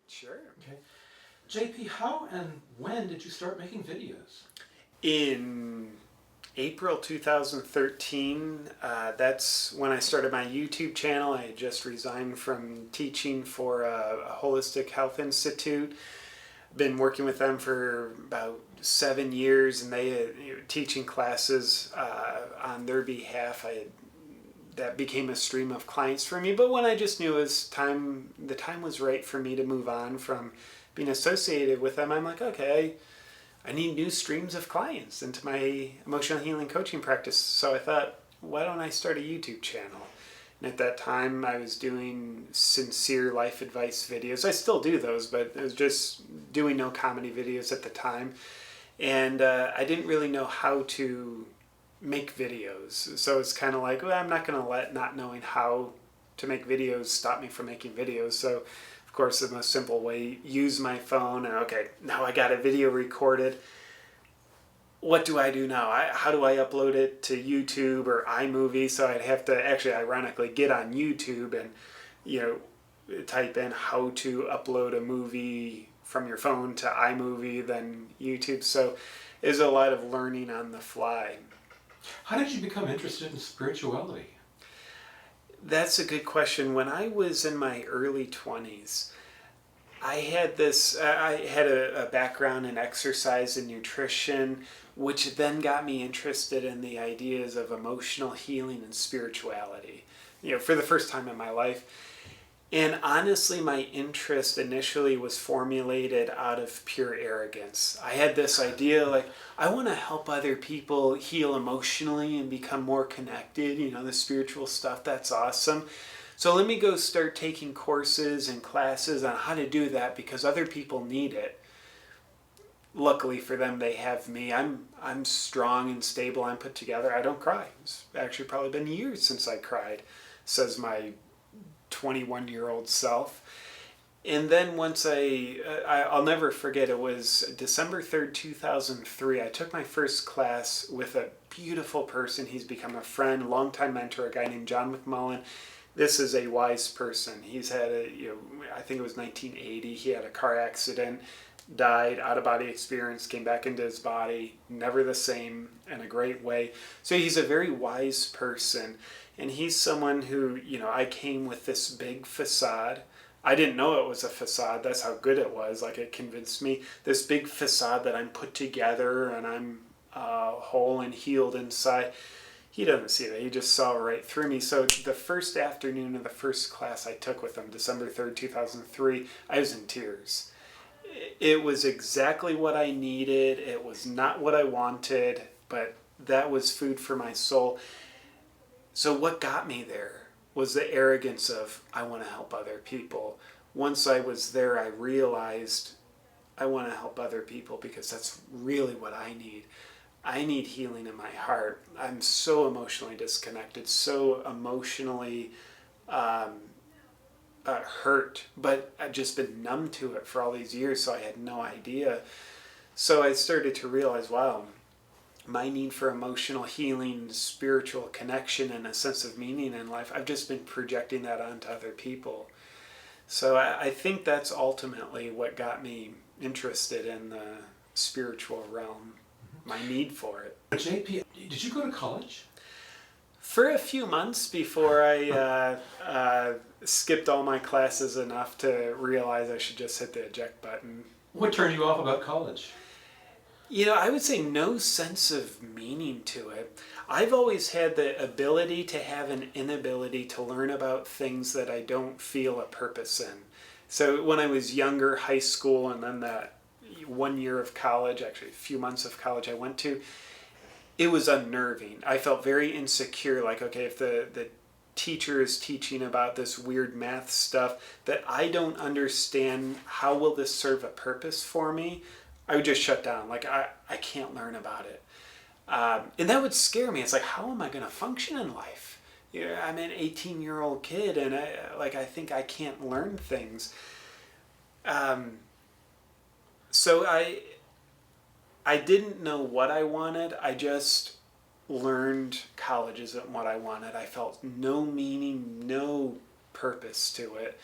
Sure. Okay. JP, how and when did you start making videos? In April 2013, that's when I started my YouTube channel. I had just resigned from teaching for a holistic health institute. Been working with them for about 7 years, and they teaching classes on their behalf. That became a stream of clients for me. But when I just knew it was time, the time was right for me to move on from being associated with them, I'm like, okay, I need new streams of clients into my emotional healing coaching practice. So I thought, why don't I start a YouTube channel? And at that time, I was doing sincere life advice videos. I still do those, but I was just doing no comedy videos at the time. And I didn't really know how to make videos. So it's kind of like, well, I'm not going to let not knowing how to make videos stop me from making videos. So, of course, the most simple way, use my phone. And okay, now I got a video recorded. What do I do now? How do I upload it to YouTube or iMovie? So I'd have to actually, ironically, get on YouTube and, type in how to upload a movie from your phone to iMovie, then YouTube. So there's a lot of learning on the fly. How did you become interested in spirituality? That's a good question. When I was in my early 20s, I had a background in exercise and nutrition, which then got me interested in the ideas of emotional healing and spirituality, for the first time in my life. And honestly, my interest initially was formulated out of pure arrogance. I had this idea, like, I want to help other people heal emotionally and become more connected, the spiritual stuff, that's awesome. So let me go start taking courses and classes on how to do that because other people need it. Luckily for them, they have me. I'm strong and stable. I'm put together. I don't cry. It's actually probably been years since I cried, says my 21-year-old self. And then once I'll never forget, it was December 3rd, 2003. I took my first class with a beautiful person. He's become a friend, longtime mentor, a guy named John McMullen. This is a wise person. He's had I think it was 1980. He had a car accident, died, out-of-body experience, came back into his body, never the same, in a great way. So he's a very wise person. And he's someone who, I came with this big facade. I didn't know it was a facade. That's how good it was. Like, it convinced me. This big facade that I'm put together and I'm whole and healed inside. He doesn't see that. He just saw right through me. So the first afternoon of the first class I took with him, December 3rd, 2003, I was in tears. It was exactly what I needed. It was not what I wanted, but that was food for my soul. So what got me there was the arrogance of, I want to help other people. Once I was there, I realized I want to help other people because that's really what I need. I need healing in my heart. I'm so emotionally disconnected, so emotionally hurt, but I've just been numb to it for all these years, so I had no idea. So I started to realize, wow, my need for emotional healing, spiritual connection, and a sense of meaning in life, I've just been projecting that onto other people. So I think that's ultimately what got me interested in the spiritual realm, my need for it. JP, did you go to college? For a few months before I skipped all my classes enough to realize I should just hit the eject button. What turned you off about college? I would say no sense of meaning to it. I've always had the ability to have an inability to learn about things that I don't feel a purpose in. So when I was younger, high school, and then that 1 year of college, actually a few months of college I went to, it was unnerving. I felt very insecure, like, okay, if the teacher is teaching about this weird math stuff that I don't understand, how will this serve a purpose for me? I would just shut down. Like, I can't learn about it. And that would scare me. It's like, how am I going to function in life? I'm an 18-year-old kid, and I think I can't learn things. So I didn't know what I wanted. I just learned college isn't what I wanted. I felt no meaning, no purpose to it.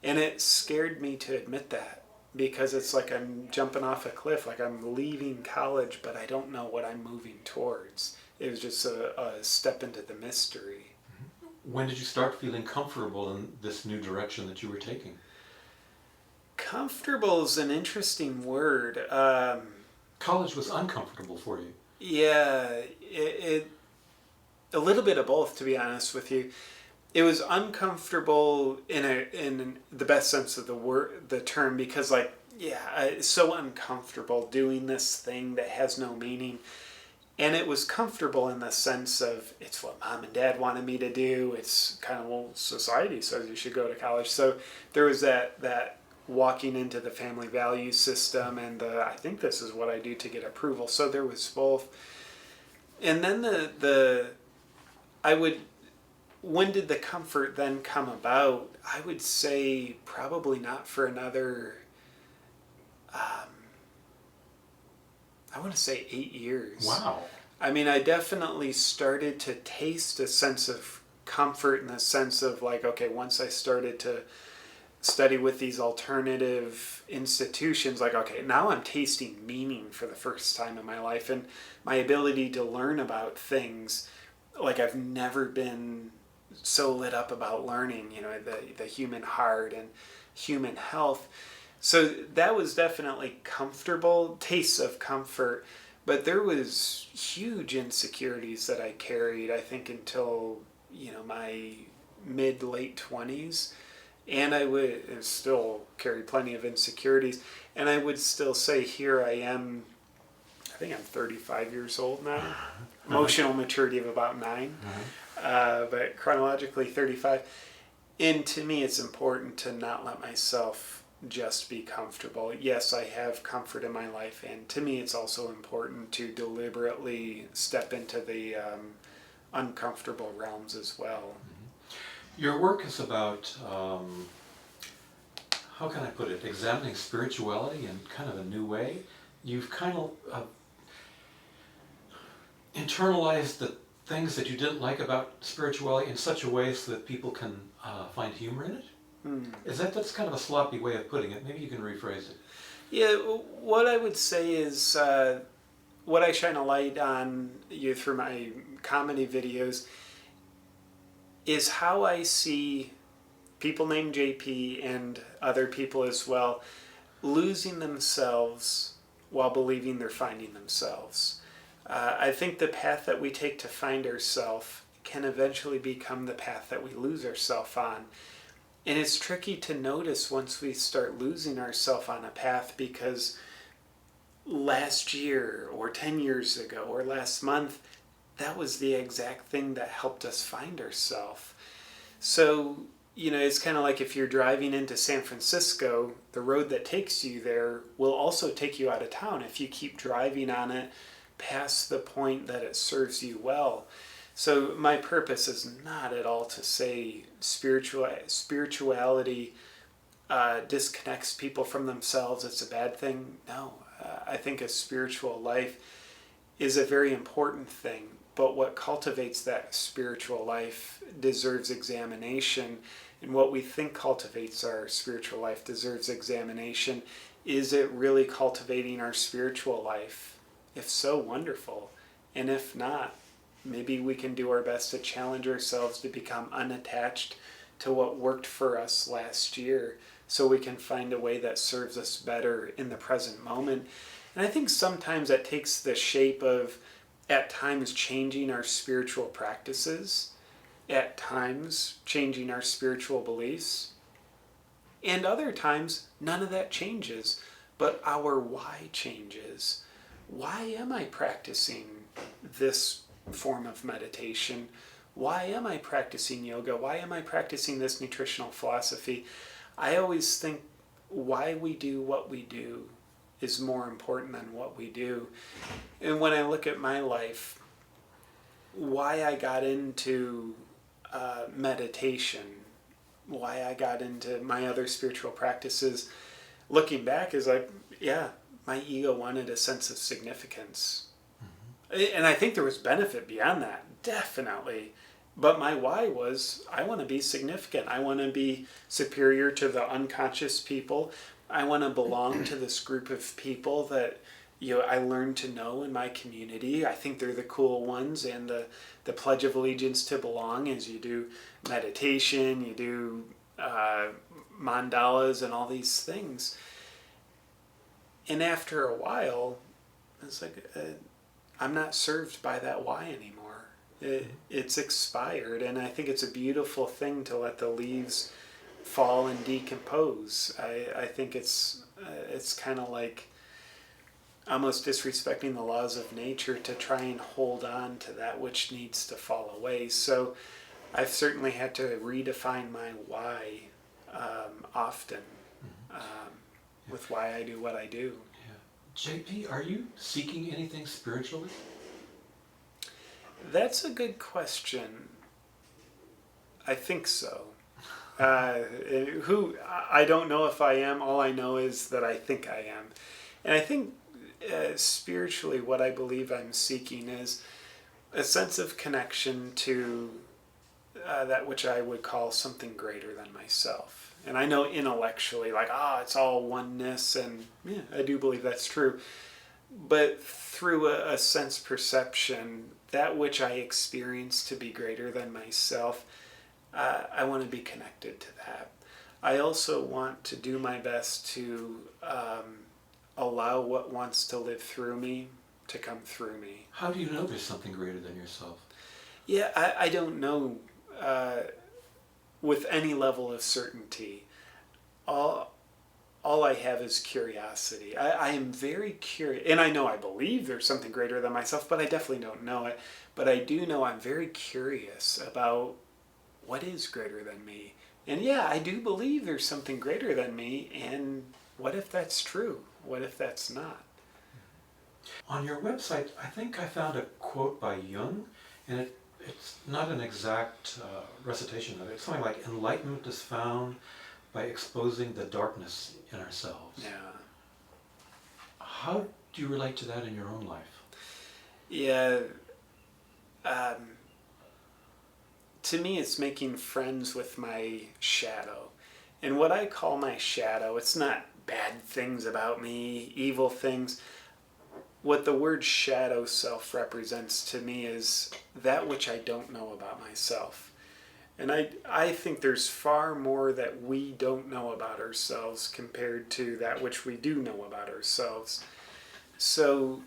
And it scared me to admit that because it's like I'm jumping off a cliff, like I'm leaving college, but I don't know what I'm moving towards. It was just a step into the mystery. When did you start feeling comfortable in this new direction that you were taking? Comfortable is an interesting word. College was uncomfortable for you. Yeah, it a little bit of both, to be honest with you. It was uncomfortable in the best sense of the term, because like, yeah, it's so uncomfortable doing this thing that has no meaning. And it was comfortable in the sense of it's what mom and dad wanted me to do. It's kind of, well, society says you should go to college. So there was that walking into the family value system, and I think this is what I do to get approval. So there was both. And then when did the comfort then come about? I would say probably not for another, I want to say 8 years. Wow. I mean, I definitely started to taste a sense of comfort in the sense of like, okay, once I started to study with these alternative institutions, like, okay, now I'm tasting meaning for the first time in my life, and my ability to learn about things like I've never been so lit up about learning, the human heart and human health. So that was definitely comfortable, tastes of comfort, but there was huge insecurities that I carried, I think, until, my mid-late 20s. And I would still carry plenty of insecurities. And I would still say here I am, I think I'm 35 years old now. Emotional maturity of about 9. But chronologically 35. And to me, it's important to not let myself just be comfortable. Yes, I have comfort in my life, and to me it's also important to deliberately step into the uncomfortable realms as well. Your work is about, how can I put it, examining spirituality in kind of a new way. You've kind of internalized the things that you didn't like about spirituality in such a way so that people can find humor in it? That's kind of a sloppy way of putting it. Maybe you can rephrase it. Yeah, what I would say is what I shine a light on through my comedy videos is how I see people named JP and other people as well losing themselves while believing they're finding themselves. I think the path that we take to find ourselves can eventually become the path that we lose ourselves on. And it's tricky to notice once we start losing ourselves on a path, because last year or 10 years ago or last month, that was the exact thing that helped us find ourselves. So, it's kind of like if you're driving into San Francisco, the road that takes you there will also take you out of town if you keep driving on it past the point that it serves you well. So my purpose is not at all to say spirituality disconnects people from themselves. It's a bad thing. No, I think a spiritual life is a very important thing. But what cultivates that spiritual life deserves examination. And what we think cultivates our spiritual life deserves examination. Is it really cultivating our spiritual life? If so, wonderful. And if not, maybe we can do our best to challenge ourselves to become unattached to what worked for us last year, so we can find a way that serves us better in the present moment. And I think sometimes that takes the shape of, at times, changing our spiritual practices, at times changing our spiritual beliefs, and other times none of that changes, but our why changes. Why am I practicing this form of meditation? Why am I practicing yoga? Why am I practicing this nutritional philosophy? I always think why we do what we do is more important than what we do. And when I look at my life, why I got into meditation, why I got into my other spiritual practices, looking back is like, yeah, my ego wanted a sense of significance. And I think there was benefit beyond that, definitely. But my why was I want to be significant. I want to be superior to the unconscious people. I want to belong to this group of people that I learned to know in my community. I think they're the cool ones, and the Pledge of Allegiance to belong is you do meditation, you do mandalas and all these things. And after a while, it's like I'm not served by that why anymore. It's expired, and I think it's a beautiful thing to let the leaves fall and decompose. I think it's kind of like almost disrespecting the laws of nature to try and hold on to that which needs to fall away. So I've certainly had to redefine my why often with why I do what I do. Yeah. JP, are you seeking anything spiritually? That's a good question. I think so. I don't know if I am. All I know is that I think I am. And I think spiritually what I believe I'm seeking is a sense of connection to that which I would call something greater than myself. And I know intellectually, like, it's all oneness, and yeah, I do believe that's true. But through a sense perception, that which I experience to be greater than myself, I want to be connected to that. I also want to do my best to allow what wants to live through me to come through me. How do you know there's something greater than yourself? Yeah, I don't know with any level of certainty. All I have is curiosity. I am very curious, and I know I believe there's something greater than myself, but I definitely don't know it. But I do know I'm very curious about what is greater than me. And yeah, I do believe there's something greater than me, and what if that's true? What if that's not? On your website, I think I found a quote by Jung, and it's not an exact recitation of it. It's something like, enlightenment is found by exposing the darkness in ourselves. Yeah. How do you relate to that in your own life? Yeah. To me, it's making friends with my shadow. And what I call my shadow, it's not bad things about me, evil things. What the word shadow self represents to me is that which I don't know about myself. And I think there's far more that we don't know about ourselves compared to that which we do know about ourselves. So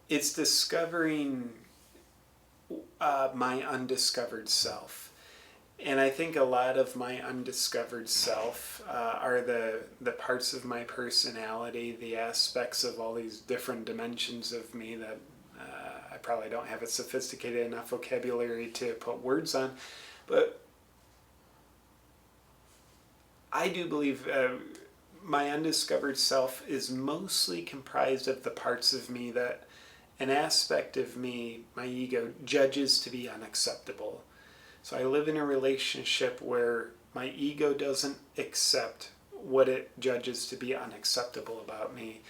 it's discovering my undiscovered self. And I think a lot of my undiscovered self are the parts of my personality, the aspects of all these different dimensions of me that I probably don't have a sophisticated enough vocabulary to put words on. But I do believe my undiscovered self is mostly comprised of the parts of me that an aspect of me, my ego, judges to be unacceptable. So I live in a relationship where my ego doesn't accept what it judges to be unacceptable about me.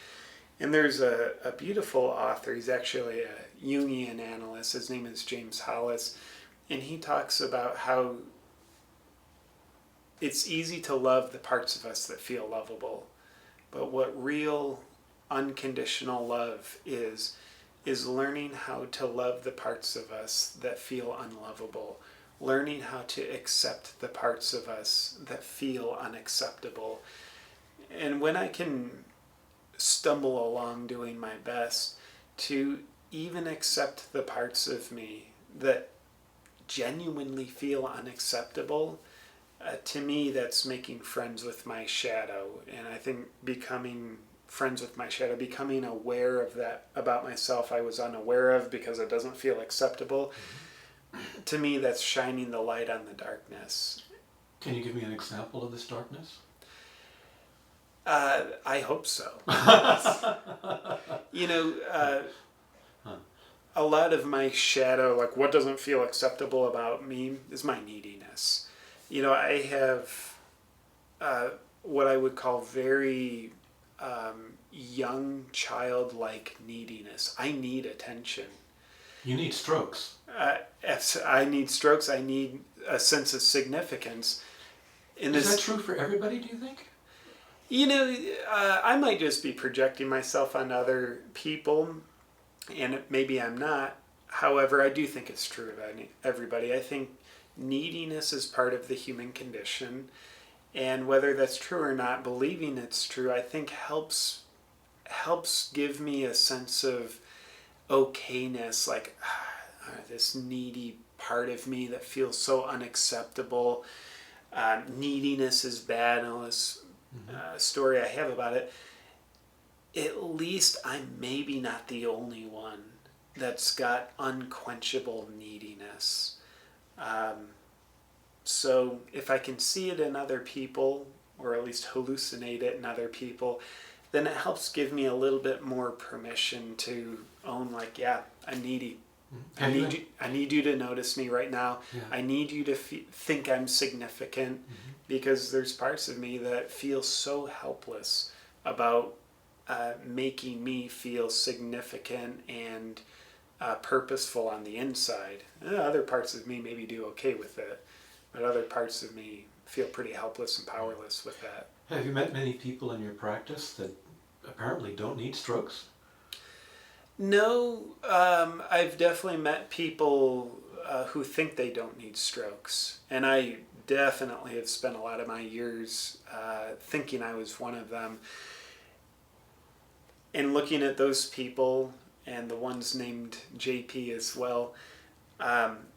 And there's a beautiful author, he's actually a Jungian analyst, his name is James Hollis, and he talks about how it's easy to love the parts of us that feel lovable, but what real unconditional love is learning how to love the parts of us that feel unlovable, learning how to accept the parts of us that feel unacceptable. And when I can stumble along doing my best to even accept the parts of me that genuinely feel unacceptable, to me that's making friends with my shadow. And I think becoming friends with my shadow, becoming aware of that about myself I was unaware of because it doesn't feel acceptable, to me that's shining the light on the darkness. Can you give me an example of this darkness? I hope so. A lot of my shadow, like what doesn't feel acceptable about me, is my neediness. I have what I would call very young childlike neediness. I need attention. You need strokes. I need strokes. I need a sense of significance. Is that true for everybody, do you think? You know, I might just be projecting myself on other people, and maybe I'm not. However, I do think it's true of everybody. I think neediness is part of the human condition, and whether that's true or not, believing it's true, I think helps give me a sense of okayness, like this needy part of me that feels so unacceptable. Neediness is bad, and all this story I have about it. At least I'm maybe not the only one that's got unquenchable neediness. So if I can see it in other people, or at least hallucinate it in other people, then it helps give me a little bit more permission to own, like, yeah, I'm needy. I need you to notice me right now. Yeah. I need you to think I'm significant, because there's parts of me that feel so helpless about making me feel significant and purposeful on the inside. Other parts of me maybe do okay with it, but other parts of me feel pretty helpless and powerless with that. Have you met many people in your practice that apparently don't need strokes? No, I've definitely met people who think they don't need strokes, and I definitely have spent a lot of my years thinking I was one of them. And looking at those people, and the ones named JP as well,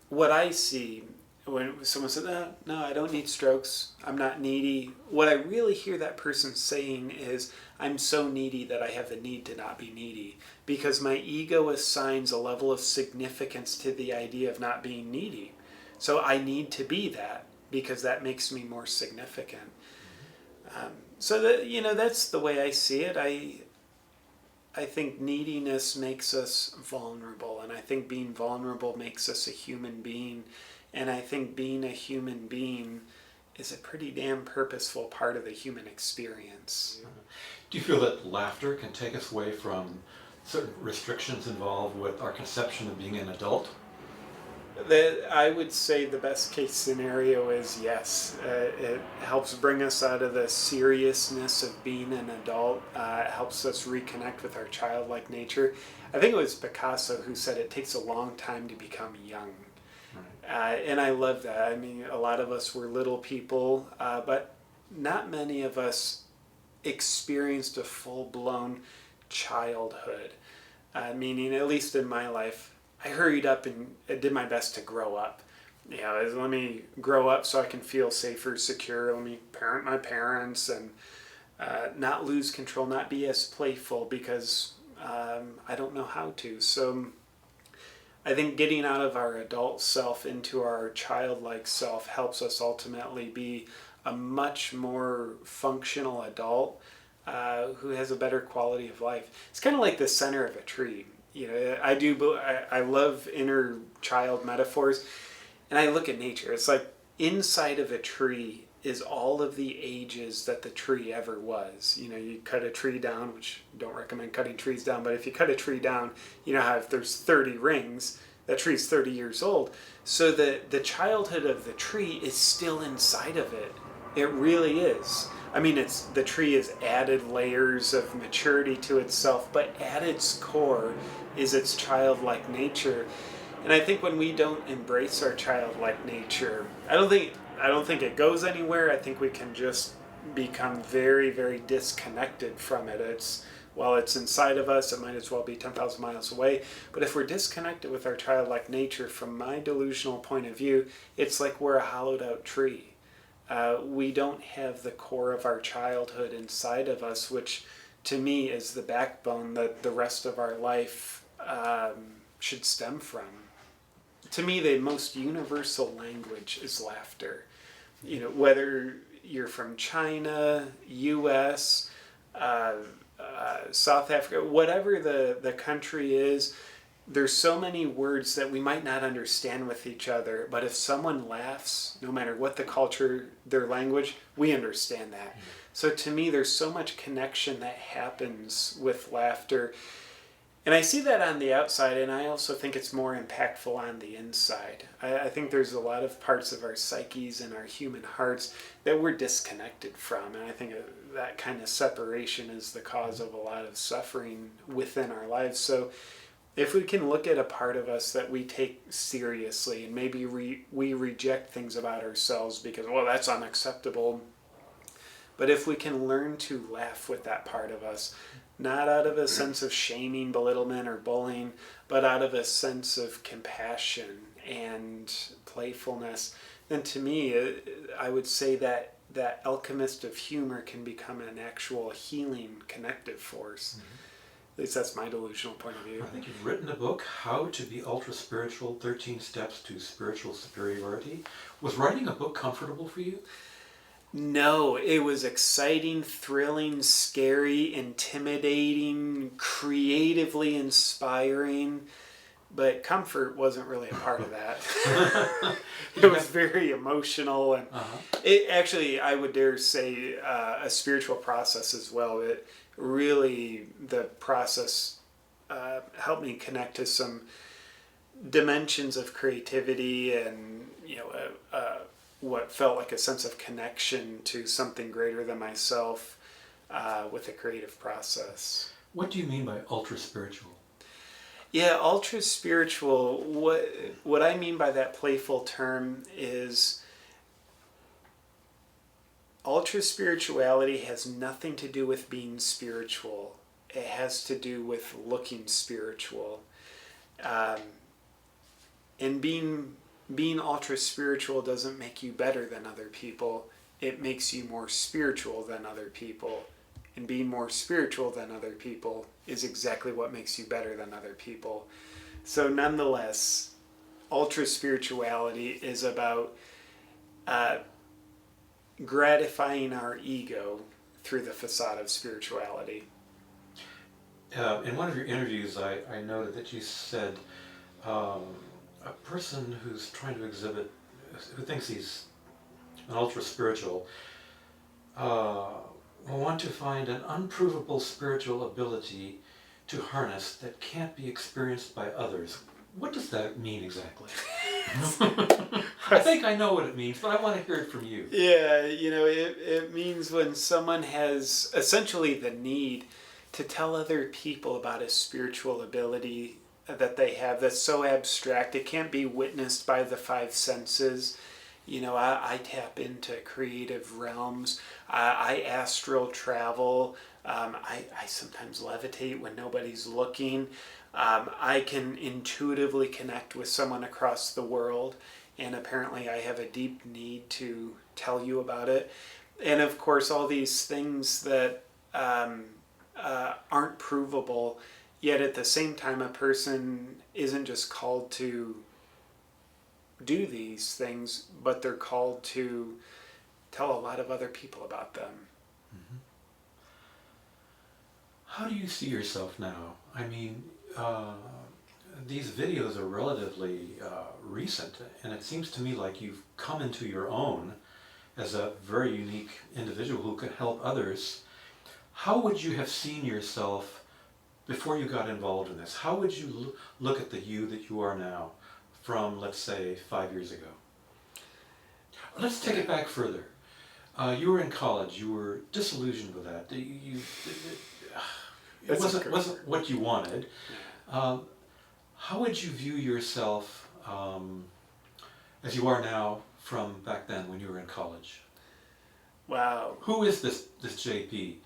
what I see when someone says, no, I don't need strokes, I'm not needy, what I really hear that person saying is, I'm so needy that I have the need to not be needy, because my ego assigns a level of significance to the idea of not being needy. So I need to be that, because that makes me more significant. So that, that's the way I see it. I think neediness makes us vulnerable, and I think being vulnerable makes us a human being, and I think being a human being is a pretty damn purposeful part of the human experience. Do you feel that laughter can take us away from certain restrictions involved with our conception of being an adult? I would say the best case scenario is yes. It helps bring us out of the seriousness of being an adult. It helps us reconnect with our childlike nature. I think it was Picasso who said it takes a long time to become young. And I love that. I mean, a lot of us were little people, but not many of us experienced a full-blown childhood. Meaning, at least in my life, I hurried up and did my best to grow up. Let me grow up so I can feel safer, secure. Let me parent my parents and not lose control, not be as playful, because I don't know how to. So I think getting out of our adult self into our childlike self helps us ultimately be a much more functional adult who has a better quality of life. It's kind of like the center of a tree. I love inner child metaphors, and I look at nature. It's like inside of a tree is all of the ages that the tree ever was. You cut a tree down, which don't recommend cutting trees down, but if you cut a tree down, how if there's 30 rings, that tree's 30 years old. So the childhood of the tree is still inside of it. It really is. I mean, the tree has added layers of maturity to itself, but at its core is its childlike nature. And I think when we don't embrace our childlike nature, I don't think it goes anywhere. I think we can just become very, very disconnected from it. While it's inside of us, it might as well be 10,000 miles away. But if we're disconnected with our childlike nature, from my delusional point of view, it's like we're a hollowed out tree. We don't have the core of our childhood inside of us, which to me is the backbone that the rest of our life should stem from. To me, the most universal language is laughter. Whether you're from China, U.S., South Africa, whatever the country is, there's so many words that we might not understand with each other, but if someone laughs, no matter what the culture, their language, we understand that. So to me, there's so much connection that happens with laughter. And I see that on the outside, and I also think it's more impactful on the inside. I think there's a lot of parts of our psyches and our human hearts that we're disconnected from. And I think that kind of separation is the cause of a lot of suffering within our lives. So if we can look at a part of us that we take seriously, and maybe we reject things about ourselves because, well, that's unacceptable. But if we can learn to laugh with that part of us, not out of a sense of shaming, belittlement, or bullying, but out of a sense of compassion and playfulness, then to me, I would say that that alchemist of humor can become an actual healing connective force. At least that's my delusional point of view. I think you've written a book, How to Be Ultra Spiritual, 13 Steps to Spiritual Superiority. Was writing a book comfortable for you? No, it was exciting, thrilling, scary, intimidating, creatively inspiring, but comfort wasn't really a part of that. It was very emotional, and it actually, I would dare say, a spiritual process as well. It really, the process helped me connect to some dimensions of creativity and, what felt like a sense of connection to something greater than myself with the creative process. What do you mean by ultra spiritual? Yeah, ultra spiritual, what I mean by that playful term is ultra spirituality has nothing to do with being spiritual. It has to do with looking spiritual. And being ultra spiritual doesn't make you better than other people. It makes you more spiritual than other people. And being more spiritual than other people is exactly what makes you better than other people. So nonetheless, ultra spirituality is about gratifying our ego through the facade of spirituality. In one of your interviews, I noted that you said a person who's trying to exhibit, who thinks he's an ultra spiritual, will want to find an unprovable spiritual ability to harness that can't be experienced by others. What does that mean exactly? I think I know what it means, but I want to hear it from you. Yeah, it means when someone has essentially the need to tell other people about a spiritual ability that they have that's so abstract it can't be witnessed by the five senses. I tap into creative realms. I astral travel. I sometimes levitate when nobody's looking. I can intuitively connect with someone across the world, and apparently I have a deep need to tell you about it. And of course, all these things that aren't provable, yet at the same time, a person isn't just called to do these things, but they're called to tell a lot of other people about them. Mm-hmm. How do you see yourself now? I mean, these videos are relatively recent, and it seems to me like you've come into your own as a very unique individual who can help others. How would you have seen yourself before you got involved in this? How would you look at the you that you are now from, let's say, 5 years ago? Let's take it back further. You were in college. You were disillusioned with that. It wasn't what you wanted. How would you view yourself as you are now from back then when you were in college? Wow. Who is this JP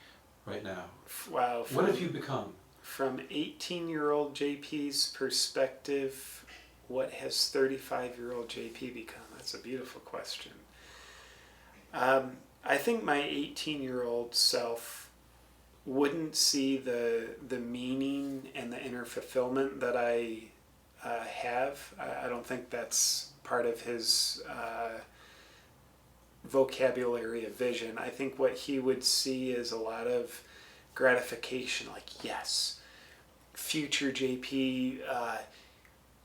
right now? Wow. What have you become? From 18-year-old JP's perspective, what has 35-year-old JP become? That's a beautiful question. I think my 18-year-old self wouldn't see the meaning and the inner fulfillment that I have. I don't think that's part of his vocabulary of vision. I think what he would see is a lot of gratification, like, yes, future JP,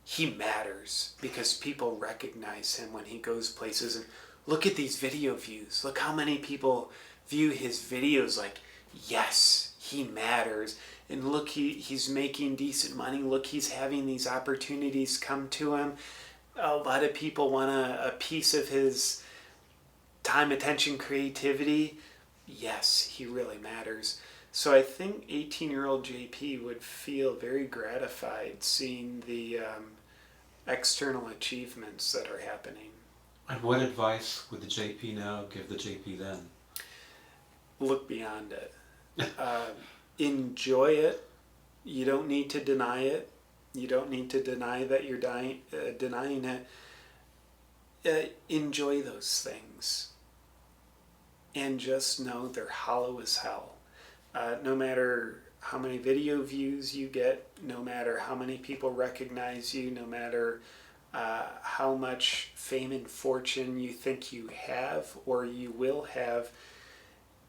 he matters because people recognize him when he goes places. And look at these video views. Look how many people view his videos like, yes, he matters. and look, he's making decent money. Look, he's having these opportunities come to him. A lot of people want a piece of his time, attention, creativity. Yes, he really matters. So I think 18-year-old JP would feel very gratified seeing the external achievements that are happening. And what advice would the JP now give the JP then? Look beyond it. Enjoy it. You don't need to deny it. You don't need to deny that you're denying it. Enjoy those things. And just know they're hollow as hell. No matter how many video views you get, no matter how many people recognize you, no matter how much fame and fortune you think you have or you will have,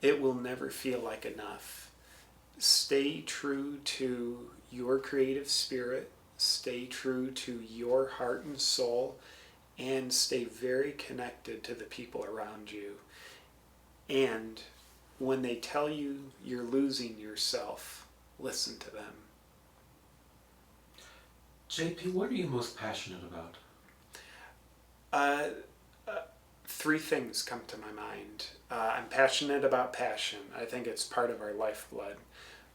it will never feel like enough. Stay true to your creative spirit, stay true to your heart and soul, and stay very connected to the people around you. And when they tell you you're losing yourself, listen to them. JP, what are you most passionate about? Three things come to my mind. I'm passionate about passion. I think it's part of our lifeblood.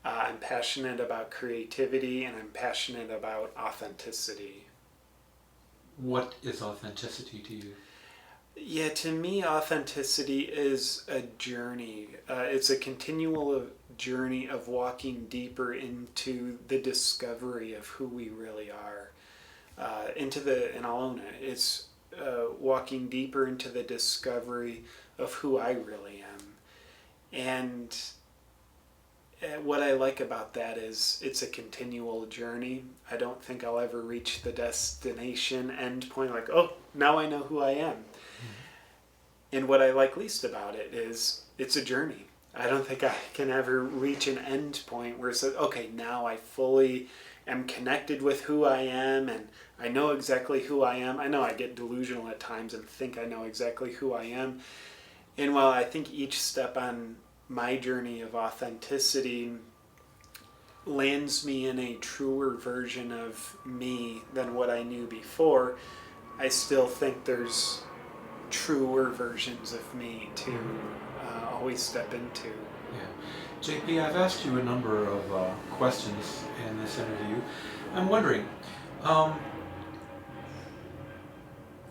I'm passionate about creativity, and I'm passionate about authenticity. What is authenticity to you? Yeah, to me, authenticity is a journey. It's a continual journey of walking deeper into the discovery of who we really are. And I'll own it. It's walking deeper into the discovery of who I really am. And what I like about that is it's a continual journey. I don't think I'll ever reach the destination end point like, oh, now I know who I am. And what I like least about it is it's a journey. I don't think I can ever reach an end point where it says, okay, now I fully am connected with who I am and I know exactly who I am. I know I get delusional at times and think I know exactly who I am. And while I think each step on my journey of authenticity lands me in a truer version of me than what I knew before, I still think there's truer versions of me to always step into. Yeah. JP, I've asked you a number of questions in this interview. I'm wondering,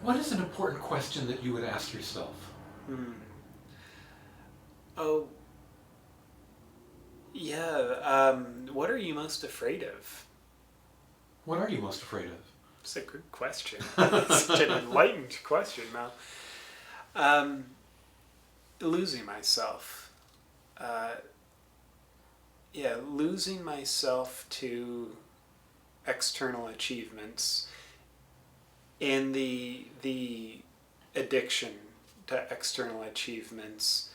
what is an important question that you would ask yourself? Oh, yeah. What are you most afraid of? What are you most afraid of? It's a good question. Such an enlightened question now. Losing myself. Losing myself to external achievements and the addiction to external achievements.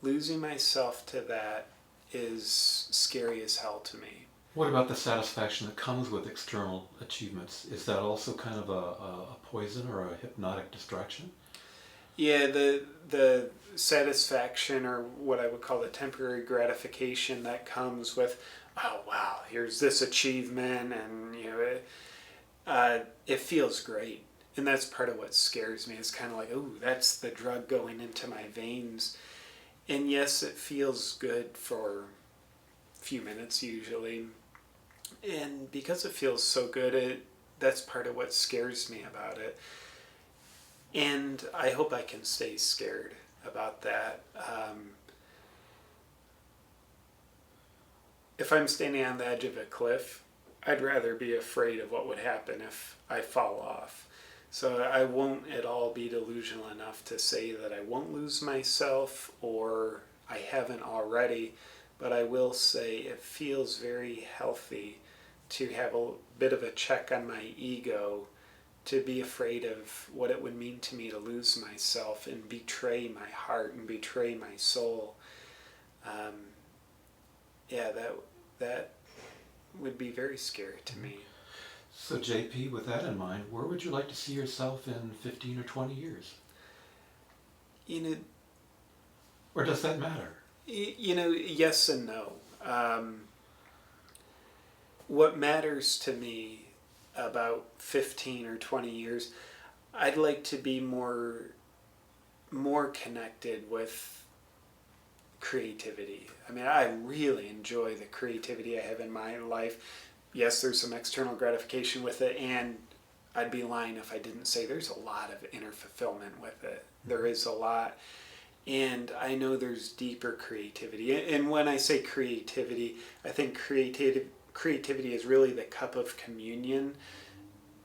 Losing myself to that is scary as hell to me. What about the satisfaction that comes with external achievements? Is that also kind of a poison or a hypnotic distraction? Yeah, the satisfaction, or what I would call the temporary gratification that comes with, oh wow, here's this achievement, and it feels great, and that's part of what scares me. It's kind of like, oh, that's the drug going into my veins, and yes, it feels good for a few minutes usually, and because it feels so good, that's part of what scares me about it. And I hope I can stay scared about that. If I'm standing on the edge of a cliff, I'd rather be afraid of what would happen if I fall off. So I won't at all be delusional enough to say that I won't lose myself or I haven't already, but I will say it feels very healthy to have a bit of a check on my ego, to be afraid of what it would mean to me to lose myself and betray my heart and betray my soul. That would be very scary to me. So JP, with that in mind, where would you like to see yourself in 15 or 20 years? Or does that matter? Yes and no. what matters to me about 15 or 20 years, I'd like to be more connected with creativity. I mean, I really enjoy the creativity I have in my life. Yes, there's some external gratification with it, and I'd be lying if I didn't say there's a lot of inner fulfillment with it. There is a lot. And I know there's deeper creativity. And when I say creativity, I think creativity is really the cup of communion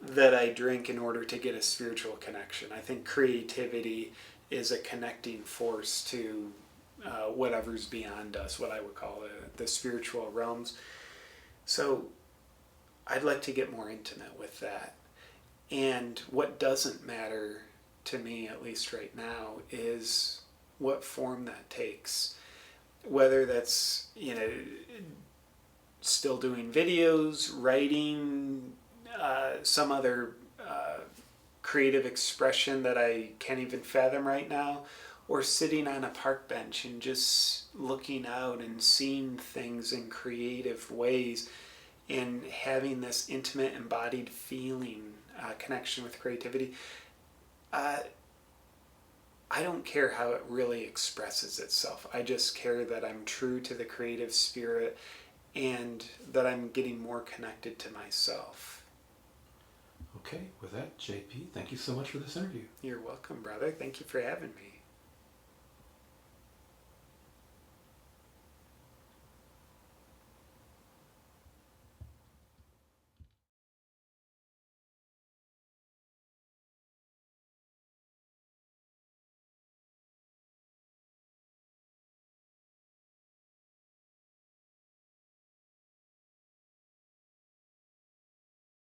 that I drink in order to get a spiritual connection. I think creativity is a connecting force to whatever's beyond us, what I would call the spiritual realms. So I'd like to get more intimate with that. And what doesn't matter to me, at least right now, is what form that takes. Whether that's, still doing videos, writing, some other creative expression that I can't even fathom right now, or sitting on a park bench and just looking out and seeing things in creative ways and having this intimate, embodied feeling, connection with creativity. I don't care how it really expresses itself. I just care that I'm true to the creative spirit and that I'm getting more connected to myself. Okay, with that, JP, thank you so much for this interview. You're welcome, brother. Thank you for having me.